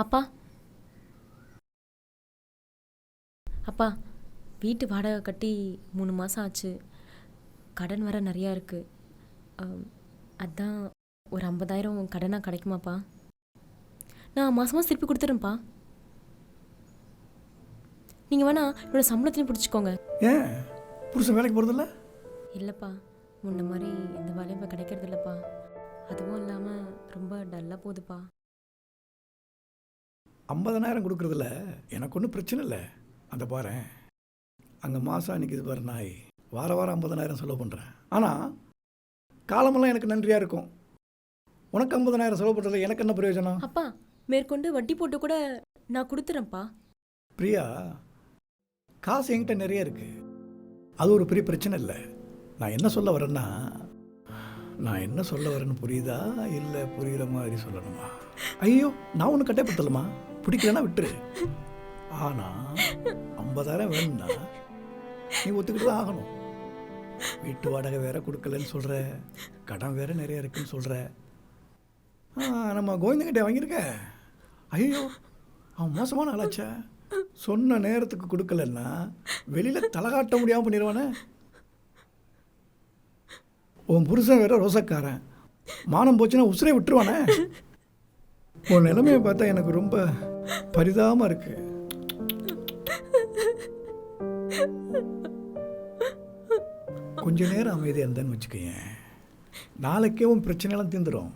அப்பா அப்பா வீட்டு வாடகை கட்டி 3 மாதம் ஆச்சு. கடன் வர நிறையா இருக்குது. அதான் ஒரு 50,000 கடனாக கிடைக்குமாப்பா? நான் மாதம் மாதம் திருப்பி கொடுத்துறேன்ப்பா. நீங்கள் வேணா என்னோட சம்பளத்தையும் பிடிச்சிக்கோங்க. ஏன் புருஷன் வேலைக்கு போகிறதில்ல? இல்லைப்பா, முன்ன மாதிரி எந்த வேலையும் இப்போ கிடைக்கிறது இல்லைப்பா. அதுவும் இல்லாமல் ரொம்ப டல்லாக போகுதுப்பா. 50,000 கொடுக்குறதுல எனக்கு ஒன்றும் பிரச்சனை இல்லை. அந்த பாரு, அங்கே மாதம் நிற்கிது பாரு நாய், வாரம் 50,000 செலவு பண்ணுறேன். ஆனால் காலமெல்லாம் எனக்கு நன்றியாக இருக்கும். உனக்கு 50,000 செலவு பண்ணுறதுல எனக்கு என்ன பிரயோஜனம்? அப்பா, மேற்கொண்டு வட்டி போட்டு கூட நான் கொடுத்துறேன்ப்பா. பிரியா, காசு என்கிட்ட நிறைய இருக்குது. அது ஒரு பெரிய பிரச்சனை இல்லை. நான் என்ன சொல்ல வரேன்னு புரியுதா இல்லை புரிகிற மாதிரி சொல்லணுமா? ஐயோ, நான் ஒன்று கட்டப்பட்டலம்மா, பிடிக்கலன்னா விட்டுரு. ஆனால் 50,000 வேணும்னா நீ ஒத்துக்கிட்டு தான் ஆகணும். வீட்டு வாடகை வேற கொடுக்கலன்னு சொல்கிற, கடன் வேற நிறைய இருக்குன்னு சொல்கிற. நம்ம கோவிந்தங்கிட்டே வாங்கியிருக்க. ஐயோ, அவன் மோசமான ஆளாச்சா? சொன்ன நேரத்துக்கு கொடுக்கலன்னா வெளியில் தலகாட்ட முடியாமல் பண்ணிடுவானே. உன் புருஷன் வேற ரோசக்காரன், மானம் போச்சுன்னா உசுரே விட்டுருவானே. உன் நிலைமையை பார்த்தா எனக்கு ரொம்ப பரிதாபமாக இருக்கு. கொஞ்ச நேரம் அமைதியாக இருந்தேன்னு வச்சுக்கேன், நாளைக்கே உன் பிரச்சனைலாம் தீர்ந்துடும்.